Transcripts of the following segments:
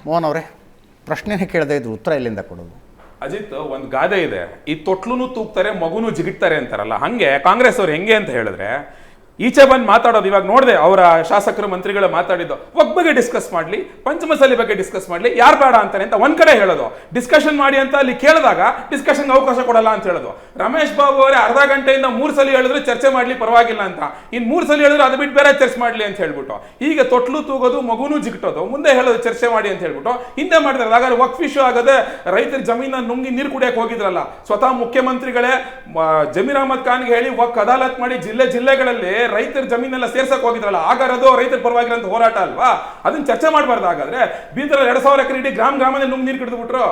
ಮೋಹನ್ ಅವರೇ, ಪ್ರಶ್ನೆನೇ ಕೇಳದೆ ಇದ್ರು ಉತ್ತರ ಎಲ್ಲಿಂದ ಕೊಡೋದು? ಅಜಿತ್, ಒಂದು ಗಾದೆ ಇದೆ, ಈ ತೊಟ್ಲುನು ತೂಗ್ತಾರೆ ಮಗುನು ಜಿಗಿಟ್ತಾರೆ ಅಂತಾರಲ್ಲ, ಹಂಗೆ ಕಾಂಗ್ರೆಸ್ ಅವ್ರು ಹೆಂಗೆ ಅಂತ ಹೇಳಿದ್ರೆ ಈಚೆ ಬಂದು ಮಾತಾಡೋದು. ಇವಾಗ ನೋಡಿದೆ ಅವರ ಶಾಸಕರು ಮಂತ್ರಿಗಳು ಮಾತಾಡಿದ್ದು, ಒಗ್ ಬಗ್ಗೆ ಡಿಸ್ಕಸ್ ಮಾಡಲಿ, ಪಂಚಮಸಾಲಿ ಬಗ್ಗೆ ಡಿಸ್ಕಸ್ ಮಾಡಲಿ, ಯಾರು ಬೇಡ ಅಂತಾನೆ ಅಂತ ಒಂದ್ ಕಡೆ ಹೇಳೋದು, ಡಿಸ್ಕಷನ್ ಮಾಡಿ ಅಂತ ಅಲ್ಲಿ ಕೇಳಿದಾಗ ಡಿಸ್ಕಷನ್ಗೆ ಅವಕಾಶ ಕೊಡಲ್ಲ ಅಂತ ಹೇಳೋದು. ರಮೇಶ್ ಬಾಬು ಅವರೇ ಅರ್ಧ ಗಂಟೆಯಿಂದ 3 ಸಲ ಹೇಳಿದ್ರು ಚರ್ಚೆ ಮಾಡ್ಲಿ ಪರವಾಗಿಲ್ಲ ಅಂತ, ಇನ್ 3 ಸಲ ಹೇಳಿದ್ರು ಅದು ಬಿಟ್ಟು ಬೇರೆ ಚರ್ಚೆ ಮಾಡ್ಲಿ ಅಂತ ಹೇಳ್ಬಿಟ್ಟು, ಈಗ ತೊಟ್ಲು ತೂಗೋದು ಮಗುನು ಜಿಗಿಟೋದು, ಮುಂದೆ ಹೇಳೋದು ಚರ್ಚೆ ಮಾಡಿ ಅಂತ ಹೇಳ್ಬಿಟ್ಟು ಹಿಂದೆ ಮಾಡಿದ್ರೆ. ಹಾಗಾದ್ರೆ ವಕ್ಫ್ ಇಶ್ಯೂ ಆಗದೆ ರೈತರ ಜಮೀನ ನುಂಗಿ ನೀರು ಕುಡಿಯಕ್ಕೆ ಹೋಗಿದ್ರಲ್ಲ, ಸ್ವತಃ ಮುಖ್ಯಮಂತ್ರಿಗಳೇ ಜಮೀರ್ ಅಹಮದ್ ಖಾನ್ಗೆ ಹೇಳಿ ವಕ್ಫ್ ಅದಾಲತ್ ಮಾಡಿ ಜಿಲ್ಲೆಗಳಲ್ಲಿ ರೈತರ ಜಮೀನೆಲ್ಲ ಸೇರ್ಸಕ್ ಹೋಗಿದ್ರಲ್ಲ, ಆಗಾರದು ರೈತರ ಪರವಾಗಿರೋ ಹೋರಾಟ ಅಲ್ವಾ? ಅದನ್ನ ಚರ್ಚೆ ಮಾಡಬಾರ್ದು. ಹಾಗಾದ್ರೆ ಬೀದರ್ 2000 ಎಕರೆ ಇಡೀ ಗ್ರಾಮನೇ ನುಂಗ್ ನೀರು ಕಿಡಿದು ಬಿಟ್ರು.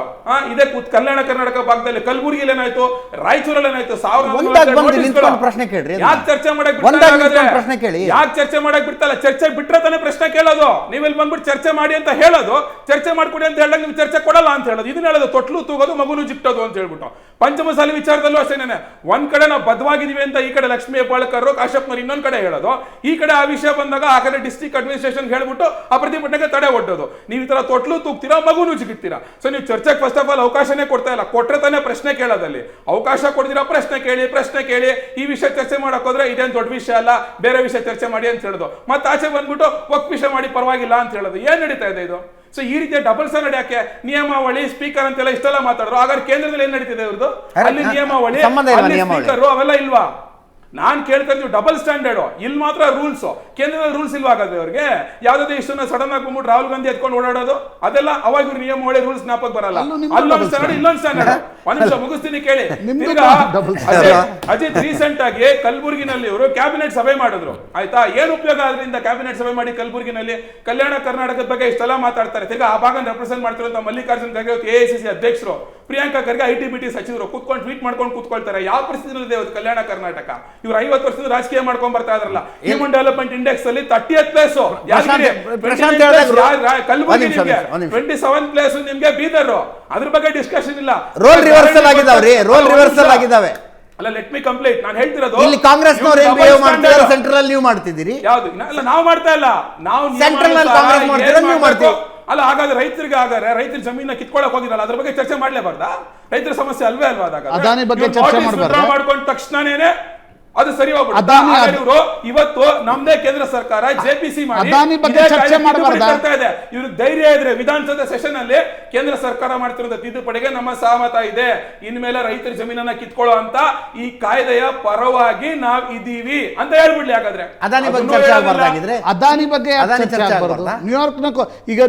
ಇದೇ ಕಲ್ಯಾಣ ಕರ್ನಾಟಕ ಭಾಗದಲ್ಲಿ ಕಲಬುರಗಿಯಲ್ಲಿ ಏನಾಯ್ತು, ರಾಯಚೂರಲ್ಲಿ ಏನಾಯ್ತು, ಪ್ರಶ್ನೆ ಕೇಳ್ರಿ. ಯಾಕೆ ಚರ್ಚೆ ಮಾಡಕ್ ಪ್ರಶ್ನೆ ಕೇಳಿ, ಯಾಕೆ ಚರ್ಚೆ ಮಾಡಕ್ ಬಿಡ್ತಲ್ಲ? ಚರ್ಚೆ ಬಿಟ್ರೆ ತಾನೇ ಪ್ರಶ್ನೆ ಕೇಳೋದು. ನೀವೆಲ್ಲಿ ಬಂದ್ಬಿಟ್ಟು ಚರ್ಚೆ ಮಾಡಿ ಅಂತ ಹೇಳೋದು, ಚರ್ಚೆ ಮಾಡ್ಕೊಡಿ ಅಂತ ಹೇಳಿದಾಗ ನೀವು ಚರ್ಚೆ ಕೊಡಲ್ಲ ಅಂತ ಹೇಳೋದು. ಇದನ್ನ ಹೇಳೋದು ತೊಟ್ಲು ತೂಗೋದು ಮಗುನು ಜಿಟ್ಟೋದು ಅಂತ ಹೇಳ್ಬಿಟ್ಟು. ಪಂಚಮಸಾಲಿ ವಿಚಾರದಲ್ಲೂ ಅಷ್ಟೇನೆ, ಒಂದ್ ಕಡೆ ನಾವು ಬದ್ಧವಾಗಿದೀವಿ ಅಂತ ಈ ಕಡೆ ಲಕ್ಷ್ಮೀ ಹೆಬ್ಬಾಳ್ಕರ್ ಕಾಶ್ಯಪ್ನವ್ರು ಇನ್ನೊಂದ್ ಕಡೆ ಹೇಳೋದು, ಈ ಕಡೆ ಆ ವಿಷಯ ಬಂದಾಗ ಆ ಕಡೆ ಡಿಸ್ಟ್ರಿಕ್ಟ್ ಅಡ್ಮಿನಿಸ್ಟ್ರೇಷನ್ ಹೇಳ್ಬಿಟ್ಟು ಆ ಪ್ರತಿಭಟನೆಗೆ ತಡೆ ಒಡ್ಡೋದು. ನೀವು ಈ ತರ ತೊಟ್ಲು ತೂಗ್ತೀರಾ, ಮಗುನು ಜಿಗಿತ್ತೀರಾ. ಸೊ ನೀವು ಚರ್ಚೆಗೆ ಫಸ್ಟ್ ಆಫ್ ಆಲ್ ಅವಕಾಶನೇ ಕೊಡ್ತಾ ಇಲ್ಲ. ಕೊಟ್ರೆ ತಾನೇ ಪ್ರಶ್ನೆ ಕೇಳೋದಲ್ಲಿ. ಅವಕಾಶ ಕೊಡ್ತೀರಾ, ಪ್ರಶ್ನೆ ಕೇಳಿ ಈ ವಿಷಯ ಚರ್ಚೆ ಮಾಡಕ್ ಹೋದ್ರೆ ಇದೇನು ದೊಡ್ಡ ವಿಷಯ ಅಲ್ಲ, ಬೇರೆ ವಿಷಯ ಚರ್ಚೆ ಮಾಡಿ ಅಂತ ಹೇಳೋದು. ಮತ್ತೆ ಆಚೆ ಬಂದ್ಬಿಟ್ಟು ವಕ್ಫ್ ವಿಷಯ ಮಾಡಿ ಪರವಾಗಿಲ್ಲ ಅಂತ ಹೇಳೋದು. ಏನ್ ನಡೀತಾ ಇದೆ ಇದು? ಸೊ ಈ ರೀತಿಯ ಡಬಲ್ ಸ್ಟ್ಯಾಂಡರ್ಡ್ ಯಾಕೆ? ನಿಯಮಾವಳಿ, ಸ್ಪೀಕರ್ ಅಂತೆಲ್ಲ ಇಷ್ಟೆಲ್ಲ ಮಾತಾಡೋರು, ಹಾಗಾದ್ರೆ ಕೇಂದ್ರದಲ್ಲಿ ಏನ್ ನಡೀತಿದೆ ಇವ್ರದ್ದು? ಅಲ್ಲಿ ನಿಯಮಾವಳಿ, ಅಲ್ಲಿ ಸ್ಪೀಕರ್ ಅವೆಲ್ಲ ಇಲ್ವಾ? ನಾನ್ ಕೇಳ್ತಾ ಇದ್ದೀವಿ ಡಬಲ್ ಸ್ಟ್ಯಾಂಡರ್ಡ್. ಇಲ್ಲಿ ಮಾತ್ರ ರೂಲ್ಸ್, ಕೇಂದ್ರದ ರೂಲ್ಸ್ ಇಲ್ವಾ ಹಾಗಾದ್ರೆ ಅವ್ರಿಗೆ? ಯಾವ್ದಾದ್ರು ಇಷ್ಟನ್ನ ಸಡನ್ ಆಗಿ ಬಂದ್ಬಿಟ್ಟು ರಾಹುಲ್ ಗಾಂಧಿ ಎತ್ಕೊಂಡು ಓಡಾಡೋದು, ಅದೆಲ್ಲ ಅವಾಗ ಇವ್ರು ನಿಯಮಾವಳಿ ರೂಲ್ಸ್ ಜ್ಞಾಪಕ ಬರಲ್ಲ. ಅಲ್ಲೊಂದು ಸ್ಟ್ಯಾಂಡರ್ಡ್, ಇಲ್ಲೊಂದು ಸ್ಟ್ಯಾಂಡರ್ಡ್. ಒಂದ್ ನಿಮಿಷ ಮುಗಿಸ್ತೀನಿ ಕೇಳಿ. ಅಜಿತ್, ರೀಸೆಂಟ್ ಆಗಿ ಕಲಬುರಗಿನಲ್ಲಿ ಇವರು ಕ್ಯಾಬಿನೆಟ್ ಸಭೆ ಮಾಡಿದ್ರು, ಆಯ್ತಾ? ಏನ್ ಉಪಯೋಗ ಆದ್ರಿಂದ ಕ್ಯಾಬಿನೆಟ್ ಸಭೆ ಮಾಡಿ ಕಲಬುರಗಿನಲ್ಲಿ? ಕಲ್ಯಾಣ ಕರ್ನಾಟಕದ ಬಗ್ಗೆ ಇಷ್ಟೆಲ್ಲ ಮಾತಾಡ್ತಾರೆ. ಈಗ ಆ ಭಾಗ ರೆಪ್ರೆಸೆಂಟ್ ಮಾಡ್ತಿರೋ ಮಲ್ಲಿಕಾರ್ಜುನ್ ಖರ್ಗೆ AICC ಅಧ್ಯಕ್ಷರು, ಪ್ರಿಯಾಂಕಾ ಖರ್ಗೆ IT-BT ಸಚಿವರು ಕೂತ್ಕೊಂಡು ಟ್ವೀಟ್ ಮಾಡ್ಕೊಂಡು ಕೂತ್ಕೊಳ್ತಾರೆ. ಯಾವ ಪರಿಸ್ಥಿತಿಯಲ್ಲಿ ಇದೆ ಕಲ್ಯಾಣ ಕರ್ನಾಟಕ? ಇವ್ರು 50 ವರ್ಷದಿಂದ ರಾಜಕೀಯ ಮಾಡ್ಕೊಂಡ್ ಬರ್ತಾ ಇದ್ರಲ್ಲ. ಹ್ಯೂಮನ್ ಡೆವಲಪ್ಮೆಂಟ್ ಇಂಡೆಕ್ಸ್ ಅಲ್ಲಿ 30th ಪ್ಲೇಸ್ ಕಲಬುರಗಿ, ನಿಮ್ಗೆ 27th ಪ್ಲೇಸ್ ನಿಮ್ಗೆ ಬೀದರ್. ಅದ್ರ ಬಗ್ಗೆ ಡಿಸ್ಕಷನ್ ಇಲ್ಲ. ರೋಲ್ ರಿವರ್ಸಲ್ ಆಗಿದಾವೆ. ಅಲ್ಲ, ಲೆಟ್ ಮಿ ಕಂಪ್ಲೀಟ್. ನಾನು ಹೇಳ್ತಿರೋದು, ಇಲ್ಲಿ ಕಾಂಗ್ರೆಸ್ನವರು ಏನ್ ಬಿಹೇವ್ ಮಾಡ್ತಿದ್ದಾರೆ, ಸೆಂಟ್ರಲ್ ನೀವು ಮಾಡ್ತಿದ್ದೀರಿ. ಯಾವುದು? ಅಲ್ಲ, ನಾವು ಮಾಡ್ತಾ ಇಲ್ಲ. ನಾವು ಸೆಂಟ್ರಲ್ ಅಲ್ಲಿ ಕಾಂಗ್ರೆಸ್ ಮಾಡ್ತಿದ್ರೆ ನೀವು ಮಾಡ್ತೀವಿ. ಅಲ್ಲ, ಹಾಗಾದ್ರೆ ರೈತರಿಗೆ ಆಗಾರೆ ರೈತರ ಜಮೀನ ಕಿತ್ಕೊಳಕ್ ಹೋಗಿರಲ್ಲ, ಅದ್ರ ಬಗ್ಗೆ ಚರ್ಚೆ ಮಾಡ್ಲೇಬಾರ್ದಾ? ರೈತರ ಸಮಸ್ಯೆ ಅಲ್ವೇ ಅಲ್ವಾ? ಅದಾನಿ ಬಗ್ಗೆ ಚರ್ಚೆ ಮಾಡಬಾರ್ದಾ? ಮಾಡ್ಕೊಂಡ ತಕ್ಷಣನೇ ಅದು ಸರಿ ಹೋಗ್ಬಿಡುತ್ತೆ. ಇವರು ಇವತ್ತು ನಮ್ದೇ ಕೇಂದ್ರ ಸರ್ಕಾರ JPC ಮಾಡಿ ಅದಾನಿ ಬಗ್ಗೆ ಚರ್ಚೆ ಮಾಡಬಾರ್ದಾ? ಇವ್ರಿಗೆ ಧೈರ್ಯ ಇದ್ರೆ ವಿಧಾನಸೌಧ ಸೆಷನ್ ಅಲ್ಲಿ ಕೇಂದ್ರ ಸರ್ಕಾರ ಮಾಡ್ತಿರೋ ತಿದ್ದುಪಡಿಗೆ ನಮ್ಮ ಸಹಮತ ಇದೆ, ಇನ್ಮೇಲೆ ರೈತರ ಜಮೀನನ್ನ ಕಿತ್ಕೊಳ್ಳೋ ಅಂತ ಈ ಕಾಯ್ದೆಯ ಪರವಾಗಿ ನಾವ್ ಇದೀವಿ ಅಂತ ಹೇಳ್ಬಿಡ್ಲಿ. ಹಾಗಾದ್ರೆ ಅದಾನಿ ಬಗ್ಗೆ ಚರ್ಚೆ ಆಗಬಾರ್ದಾಗಿದ್ರೆ ಅದಾನಿ ಬಗ್ಗೆ ಚರ್ಚೆ ಆಗಬಾರ್ದು. ನ್ಯೂಯಾರ್ಕ್ನಕ್ಕೂ ಈಗ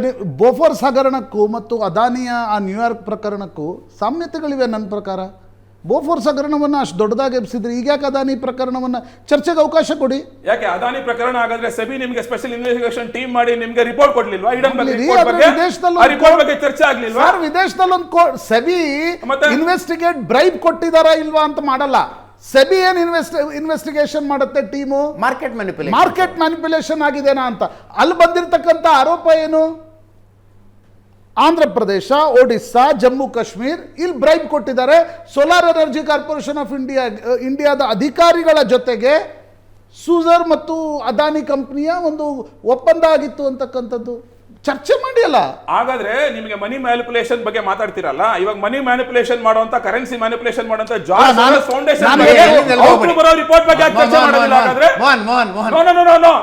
ಬೋಫೋರ್ಸ್ ಹಗರಣಕ್ಕೂ ಮತ್ತು ಅದಾನಿಯ ಆ ನ್ಯೂಯಾರ್ಕ್ ಪ್ರಕರಣಕ್ಕೂ ಸಾಮ್ಯತೆಗಳಿವೆ ನನ್ನ ಪ್ರಕಾರ. ಬೋಫೋರ್ಸ್ ಹಗರಣವನ್ನ ಅಷ್ಟು ದೊಡ್ಡದಾಗಿ ಎಬ್ಸಿದ್ರೆ ಈಗ ಯಾಕೆ ಅದಾನಿ ಪ್ರಕರಣವನ್ನ ಚರ್ಚೆಗೆ ಅವಕಾಶ ಕೊಡಿ? ಯಾಕೆ ಅದಾನಿ ಪ್ರಕರಣ ಹಾಗಾದ್ರೆ ಸೆಬಿ ನಿಮಗೆ ಸ್ಪೆಷಲ್ ಇನ್ವೆಸ್ಟಿಗೇಷನ್ ಟೀಮ್ ಮಾಡಿ ನಿಮಗೆ ರಿಪೋರ್ಟ್ ಕೊಡ್ಲಿಲ್ವಾ? ರಿಪೋರ್ಟ್ ಬಗ್ಗೆ ಚರ್ಚೆ ಆಗ್ಲಿಲ್ವಾ? ವಿದೇಶದಲ್ಲಿ ಒಂದು ಸೆಬಿ ಇನ್ವೆಸ್ಟಿಗೇಟ್ ಬ್ರೈಬ್ ಕೊಟ್ಟಿದಾರಾ ಇಲ್ವಾ ಅಂತ ಮಾಡಲ್ಲ. ಸೆಬಿ ಏನ್ ಇನ್ವೆಸ್ಟಿಗೇಷನ್ ಮಾಡುತ್ತೆ ಟೀಮು? ಮಾರ್ಕೆಟ್ ಮ್ಯಾನಿಪ್ಯುಲೇಷನ್ ಆಗಿದೆನಾ ಅಂತ. ಅಲ್ಲಿ ಬಂದಿರತಕ್ಕಂಥ ಆರೋಪ ಏನು? ಆಂಧ್ರ ಪ್ರದೇಶ, ಒಡಿಸ್ಸಾ, ಜಮ್ಮು ಕಾಶ್ಮೀರ್ ಇಲ್ಲಿ ಬ್ರೈಬ್ ಕೊಟ್ಟಿದ್ದಾರೆ. ಸೋಲಾರ್ ಎನರ್ಜಿ ಕಾರ್ಪೊರೇಷನ್ ಆಫ್ ಇಂಡಿಯಾದ ಅಧಿಕಾರಿಗಳ ಜೊತೆಗೆ ಸೂಜರ್ ಮತ್ತು ಅದಾನಿ ಕಂಪನಿಯ ಒಂದು ಒಪ್ಪಂದ ಆಗಿತ್ತು ಅಂತಕ್ಕಂಥದ್ದು ಚರ್ಚೆ ಮಾಡಿ ಅಲ್ಲ. ಹಾಗಾದ್ರೆ ನಿಮಗೆ ಮನಿ ಮ್ಯಾನಿಪುಲೇಷನ್ ಬಗ್ಗೆ ಮಾತಾಡ್ತಿರಲ್ಲ, ಇವಾಗ ಮನಿ ಮ್ಯಾನಿಪುಲೇಷನ್ ಮಾಡುವಂತ, ಕರೆನ್ಸಿ ಮ್ಯಾನಿಪುಲೇಷನ್ ಮಾಡುವಂತ ಜಾರ್ಜ್ ಫೌಂಡೇಶನ್ ಬರೋ ರಿಪೋರ್ಟ್ ಬಗ್ಗೆ ಚರ್ಚೆ ಮಾಡೋದಿಲ್ಲ ಹಾಗಾದ್ರೆ?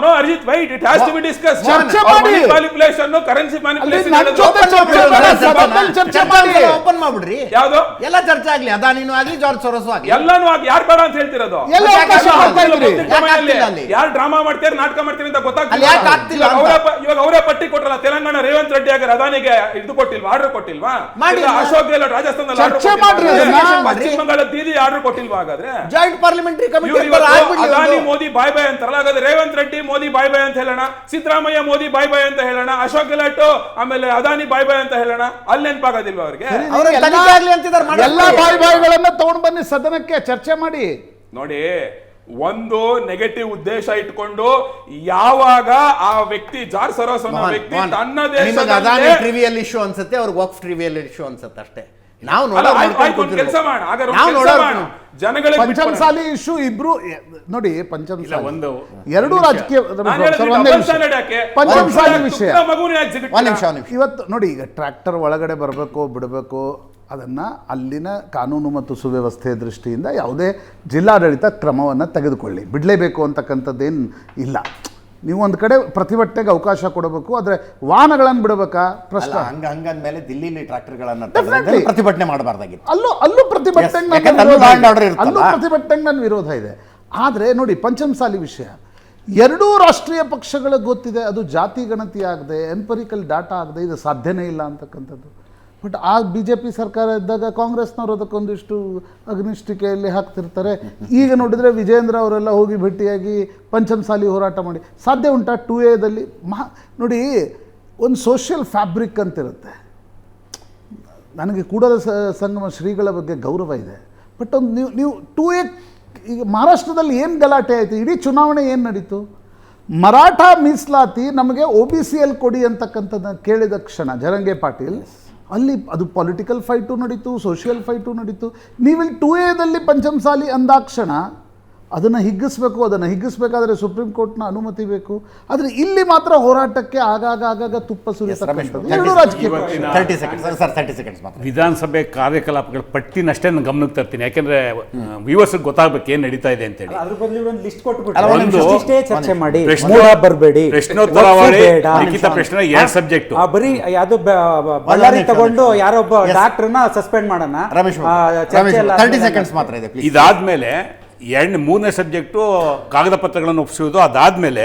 No Arjit, wait, it has to be discuss. ಚರ್ಚೆ ಮಾಡಿ. ಮ್ಯಾನಿಪುಲೇಷನ್, ಕರೆನ್ಸಿ ಮ್ಯಾನಿಪುಲೇಷನ್ ಓಪನ್ ಮಾಡ್ಬಿಡ್ರಿ. ಯಾವುದು? ಎಲ್ಲ ಚರ್ಚೆ ಆಗ್ಲಿ, ಅದಾನಿನೂ ಆಗ್ಲಿ, ಜಾರ್ಜ್ ಸೊರೋಸು ಆಗ್ಲಿ, ಎಲ್ಲಾನು ಆಗಿ. ಯಾರು ಬೇಡ ಅಂತ ಹೇಳ್ತಿರೋದು? ಯಾರು ಡ್ರಾಮಾ ಮಾಡ್ತಾರೆ, ನಾಟಕ ಮಾಡ್ತಾರೆ ಅಂತ ಗೊತ್ತಾಗ್ತಿಲ್ಲ. ಇವಾಗ ಅವರೇ ಪಟ್ಟಿ ಕೊಟ್ರಲ್ಲ, ತೆಲಂಗಾಣ ರೇವಂತ್ ರೆಡ್ಡಿ ಆಗ ಅದಾನಿಗೆ ಇದು ಕೊಟ್ಟಿಲ್ವಾ, ಆರ್ಡರ್ ಕೊಟ್ಟಿಲ್ವಾ? ಅಶೋಕ್ ಗೆಹ್ಲೋಟ್ ರಾಜಸ್ಥಾನದಲ್ಲಿ ಪಶ್ಚಿಮ ಬಂಗಾಳ ದೀದಿ ಆರ್ಡರ್ ಕೊಟ್ಟಿಲ್ವಾ? ಹಾಗಾದ್ರೆ joint parliamentary committee Adani Modi ಬಾಯ್ ಬಾಯ್ ಅಂತಾರಲ್ಲ, ಹಾಗಾದ್ರೆ ರೇವಂತ್ ರೆಡ್ಡಿ ಮೋದಿ ಬಾಯ್ ಬಾಯ್ ಅಂತ ಹೇಳೋಣ, ಸಿದ್ದರಾಮಯ್ಯ ಮೋದಿ ಬಾಯ್ ಬಾಯ್ ಅಂತ ಹೇಳೋಣ, ಅಶೋಕ್ ಗೆಹ್ಲೋಟ್ ಆಮೇಲೆ ಅದಾನಿ ಬಾಯ್ ಬಾಯ್ ಅಂತ ಹೇಳೋಣ. ಅಲ್ಲಿ ನೆನಪಾಗೋದಿಲ್ವಾ ಅವ್ರಿಗೆ? ಎಲ್ಲಾ ಬಾಯ್ ಬಾಯ್ಗಳನ್ನ ತಗೊಂಡು ಬನ್ನಿ ಸದನಕ್ಕೆ, ಚರ್ಚೆ ಮಾಡಿ. ನೋಡಿ, ಒಂದು ನೆಗೆಟಿವ್ ಉದ್ದೇಶ ಇಟ್ಕೊಂಡು ಯಾವಾಗ ಆ ವ್ಯಕ್ತಿ ಜಾರ್ಜ್ ಸೊರೋಸ್ ಅನ್ನೋ ವ್ಯಕ್ತಿ ತನ್ನ ದೇಶದಲ್ಲಿ ಟ್ರಿವಿಯಲ್ ಇಶ್ಯೂ ಅನ್ಸುತ್ತೆ, ಅವ್ರಿಗೆ ವಕ್ಫ್ ಟ್ರಿವಿಯಲ್ ಇಶ್ಯೂ ಅನ್ಸುತ್ತೆ ಅಷ್ಟೇ. ನಾವು ಅಲ್ಲ, ನೋಡೋರು ಆಯ್ತು, ನೋಡ್ಕೊಂಡು ಒಂದ್ ಕೆಲಸ ಮಾಡ ಹಾಗಾದ್ರೆ ಒಂದ್ ನಾವು ಕೆಲ್ಸ ನೋಡೋರು ಮಾಡು. ಜನಗಳಿಗೆ ಪಂಚಮಸಾಲಿ ಇಶ್ಯೂ ಇಬ್ರು ನೋಡಿ ಪಂಚಮಸಾಲಿ ಒಂದು ಎರಡೂ ರಾಜಕೀಯ ನಾನು ಹೇಳಿದ್ದು ಒಂದೇ double ವಿಷಯ. standard ಯಾಕೆ? ಪಂಚಮಸಾಲಿ ವಿಷಯ ತುಪ್ಪ ಮಗುನ ಯಾಕೆ ಜಿಗಿಟ್ಟ? ಒಂದ್ ನಿಮಿಷ ಇವತ್ತು ನೋಡಿ ಈಗ ಟ್ರ್ಯಾಕ್ಟರ್ ಒಳಗಡೆ ಬರಬೇಕು ಬಿಡಬೇಕು ಅದನ್ನು ಅಲ್ಲಿನ ಕಾನೂನು ಮತ್ತು ಸುವ್ಯವಸ್ಥೆಯ ದೃಷ್ಟಿಯಿಂದ ಯಾವುದೇ ಜಿಲ್ಲಾಡಳಿತ ಕ್ರಮವನ್ನು ತೆಗೆದುಕೊಳ್ಳಿ, ಬಿಡಲೇಬೇಕು ಅಂತಕ್ಕಂಥದ್ದೇನು ಇಲ್ಲ. ನೀವು ಒಂದು ಕಡೆ ಪ್ರತಿಭಟನೆಗೆ ಅವಕಾಶ ಕೊಡಬೇಕು, ಆದರೆ ವಾಹನಗಳನ್ನು ಬಿಡಬೇಕಾ ಪ್ರಶ್ನೆ. ಹಂಗಂದ್ಮೇಲೆ ದಿಲ್ಲಿಲಿ ಟ್ರಾಕ್ಟರ್ಗಳನ್ನ Definitely. ಪ್ರತಿಭಟನೆ ಮಾಡಬಾರ್ದಾಗಿತ್ತು. ಅಲ್ಲೂ ಪ್ರತಿಭಟನೆಗೆ Yes, ಯಾಕಂದ್ರೆ ಅಲ್ಲೂ law and order ಇರುತ್ತಲ್ಲ. ಅಲ್ಲೂ ಪ್ರತಿಭಟನೆಗೆ ನನ್ನ ವಿರೋಧ ಇದೆ. ಆದರೆ ನೋಡಿ ಪಂಚಮಸಾಲಿ ವಿಷಯ ಎರಡೂ ರಾಷ್ಟ್ರೀಯ ಪಕ್ಷಗಳಿಗೆ ಗೊತ್ತಿದೆ, ಅದು ಜಾತಿ ಗಣತಿ ಆಗದೆ ಎಂಪರಿಕಲ್ ಡಾಟಾ ಆಗದೆ ಇದು ಸಾಧ್ಯನೇ ಇಲ್ಲ ಅಂತಕ್ಕಂಥದ್ದು. ಬಟ್ ಆ ಬಿ ಜೆ ಪಿ ಸರ್ಕಾರ ಇದ್ದಾಗ ಕಾಂಗ್ರೆಸ್ನವರು ಅದಕ್ಕೊಂದಿಷ್ಟು ಅಗ್ನಿಷ್ಟಿಕೆಯಲ್ಲಿ ಹಾಕ್ತಿರ್ತಾರೆ. ಈಗ ನೋಡಿದರೆ ವಿಜೇಂದ್ರ ಅವರೆಲ್ಲ ಹೋಗಿ ಭೇಟಿಯಾಗಿ ಪಂಚಮಸಾಲಿ ಹೋರಾಟ ಮಾಡಿ ಸಾಧ್ಯ ಉಂಟಾ? 2A ನೋಡಿ ಒಂದು ಸೋಷಿಯಲ್ ಫ್ಯಾಬ್ರಿಕ್ ಅಂತಿರುತ್ತೆ. ನನಗೆ ಕೂಡಲ ಸಂಗಮ ಶ್ರೀಗಳ ಬಗ್ಗೆ ಗೌರವ ಇದೆ. ಬಟ್ ಒಂದು ನೀವು 2A ಈಗ ಮಹಾರಾಷ್ಟ್ರದಲ್ಲಿ ಏನು ಗಲಾಟೆ ಆಯಿತು, ಇಡೀ ಚುನಾವಣೆ ಏನು ನಡೀತು? ಮರಾಠ ಮೀಸಲಾತಿ ನಮಗೆ OBCL ಕೊಡಿ ಅಂತಕ್ಕಂಥದ್ದನ್ನು ಕೇಳಿದ ಕ್ಷಣ ಜರಂಗೆ ಪಾಟೀಲ್ ಅಲ್ಲಿ ಅದು ಪೊಲಿಟಿಕಲ್ ಫೈಟು ನಡೀತು, ಸೋಷಿಯಲ್ ಫೈಟು ನಡೀತು. ನೀವಿಲ್ಲಿ 2Aದಲ್ಲಿ ಪಂಚಮಸಾಲಿ ಅಂದಾಕ್ಷಣ ಅದನ್ನು ಹಿಗ್ಗಿಸ್ಬೇಕಾದ್ರೆ ಸುಪ್ರೀಂ ಕೋರ್ಟ್ನ ಅನುಮತಿ ಬೇಕು. ಆದರೆ ಇಲ್ಲಿ ಮಾತ್ರ ಹೋರಾಟಕ್ಕೆ ಆಗಾಗ ತುಪ್ಪ ಸುರಿಸತಕ್ಕಂಥದ್ದು ಎರಡು ರಾಜಕೀಯ ಪಕ್ಷ. 30 seconds ಮಾತ್ರ. ವಿಧಾನಸಭೆ ಕಾರ್ಯಕಲಾಪಗಳ ಪಟ್ಟಿನಷ್ಟೇ ನಾನು ಗಮನಕ್ಕೆ ತರ್ತೀನಿ, ಯಾಕೆಂದ್ರೆ ವ್ಯೂವರ್ಸ್ ಗೊತ್ತಾಗಬೇಕು ಏನ್ ನಡೀತಾ ಇದೆ ಅಂತ ಹೇಳಿ. ಅದ್ರ ಬದಲು ಒಂದು ಲಿಸ್ಟ್ ಕೊಟ್ಬಿಟ್ಟು ಅಲ್ಲ, ಒಂದು ಒಂದು ಇಷ್ಟೇ ಚರ್ಚೆ ಮಾಡಿ, ಪ್ರಶ್ನೆ- ಮೂಡ ಬರಬೇಡಿ, ಪ್ರಶ್ನೋತ್ತರವಾದಿ ಲಿಖಿತ ಪ್ರಶ್ನೆ 2 ಸಬ್ಜೆಕ್ಟ್. ಬರೀ ಯಾವ್ದು ಬಳ್ಳಾರಿ ತಗೊಂಡು ಯಾರೊಬ್ಬ ಡಾಕ್ಟರ್ನ ಸಸ್ಪೆಂಡ್ ಮಾಡೋಣ. ರಮೇಶ್ ಚರ್ಚೆ ಎಲ್ಲ 30 seconds ಮಾತ್ರ ಇದೆ please. ಇದಾದ್ಮೇಲೆ 3ನೇ ಸಬ್ಜೆಕ್ಟು ಕಾಗದ ಪತ್ರಗಳನ್ನು ಒಪ್ಪಿಸುವುದು. ಅದಾದ್ಮೇಲೆ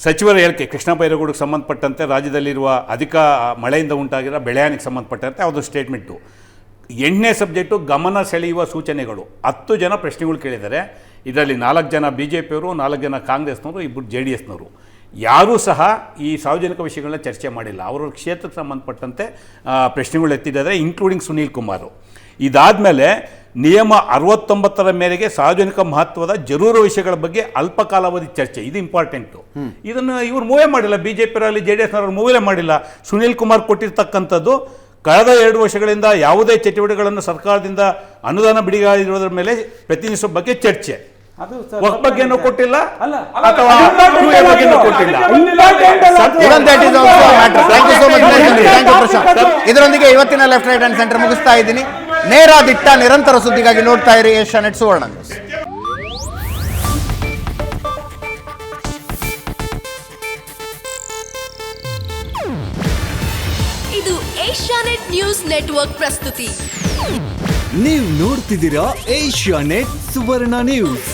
ಸಚಿವರ ಹೇಳಿಕೆ ಕೃಷ್ಣ ಬೈರೇಗೌಡಕ್ಕೆ ಸಂಬಂಧಪಟ್ಟಂತೆ ರಾಜ್ಯದಲ್ಲಿರುವ ಅಧಿಕ ಮಳೆಯಿಂದ ಉಂಟಾಗಿರೋ ಬೆಳೆಹಾನಿಗೆ ಸಂಬಂಧಪಟ್ಟಂತೆ ಅದು ಸ್ಟೇಟ್ಮೆಂಟು. 8ನೇ ಸಬ್ಜೆಕ್ಟು ಗಮನ ಸೆಳೆಯುವ ಸೂಚನೆಗಳು. 10 ಜನ ಪ್ರಶ್ನೆಗಳು ಕೇಳಿದ್ದಾರೆ. ಇದರಲ್ಲಿ 4 ಜನ BJPಯವರು, 4 ಜನ ಕಾಂಗ್ರೆಸ್ನವರು, 2 JDSನವರು. ಯಾರೂ ಸಹ ಈ ಸಾರ್ವಜನಿಕ ವಿಷಯಗಳನ್ನ ಚರ್ಚೆ ಮಾಡಿಲ್ಲ. ಅವರ ಕ್ಷೇತ್ರಕ್ಕೆ ಸಂಬಂಧಪಟ್ಟಂತೆ ಪ್ರಶ್ನೆಗಳು ಎತ್ತಿದ್ದಾರೆ, ಇನ್ಕ್ಲೂಡಿಂಗ್ ಸುನೀಲ್ ಕುಮಾರ್. ಇದಾದಮೇಲೆ ನಿಯಮ 69ರ ಮೇರೆಗೆ ಸಾರ್ವಜನಿಕ ಮಹತ್ವದ ಜರೂರು ವಿಷಯಗಳ ಬಗ್ಗೆ ಅಲ್ಪ ಕಾಲಾವಧಿ ಚರ್ಚೆ, ಇದು ಇಂಪಾರ್ಟೆಂಟು. ಇದನ್ನು ಇವರು ಮೂವೇ ಮಾಡಿಲ್ಲ, BJPಯವರಲ್ಲಿ JDSನವರು ಮೂವೇ ಮಾಡಿಲ್ಲ. ಸುನೀಲ್ ಕುಮಾರ್ ಕೊಟ್ಟಿರ್ತಕ್ಕಂಥದ್ದು ಕಳೆದ 2 ವರ್ಷಗಳಿಂದ ಯಾವುದೇ ಚಟುವಟಿಕೆಗಳನ್ನು ಸರ್ಕಾರದಿಂದ ಅನುದಾನ ಬಿಡುಗಡೆ ಮೇಲೆ ಪ್ರತಿನಿಧಿಸುವ ಬಗ್ಗೆ ಚರ್ಚೆ. ಅದು ವಕ್ಫ್ ಬಗ್ಗೆನೂ ಕೊಟ್ಟಿಲ್ಲ ಅಲ್ಲ, ಅಥವಾ QA ಬಗ್ಗೆನೂ ಕೊಟ್ಟಿಲ್ಲ. Even that is also a matter. Thank you so much. Thank you, Prashant. ಇದರೊಂದಿಗೆ ಇವತ್ತಿನ ಲೆಫ್ಟ್ ರೈಟ್ ಅಂಡ್ ಸೆಂಟರ್ ಮುಗಿಸ್ತಾ ಇದ್ದೀನಿ. ನೇರ ದಿಟ್ಟ ನಿರಂತರ ಸುದ್ದಿಗಾಗಿ ನೋಡ್ತಾ ಇರಿ ಏಷ್ಯಾನೆಟ್ ಸುವರ್ಣ ನ್ಯೂಸ್. ಇದು ಏಷ್ಯಾನೆಟ್ ನ್ಯೂಸ್ ನೆಟ್ವರ್ಕ್ ಪ್ರಸ್ತುತಿ. ನೀವು ನೋಡ್ತಿದ್ದೀರಾ ಏಷ್ಯಾನೆಟ್ ಸುವರ್ಣ ನ್ಯೂಸ್.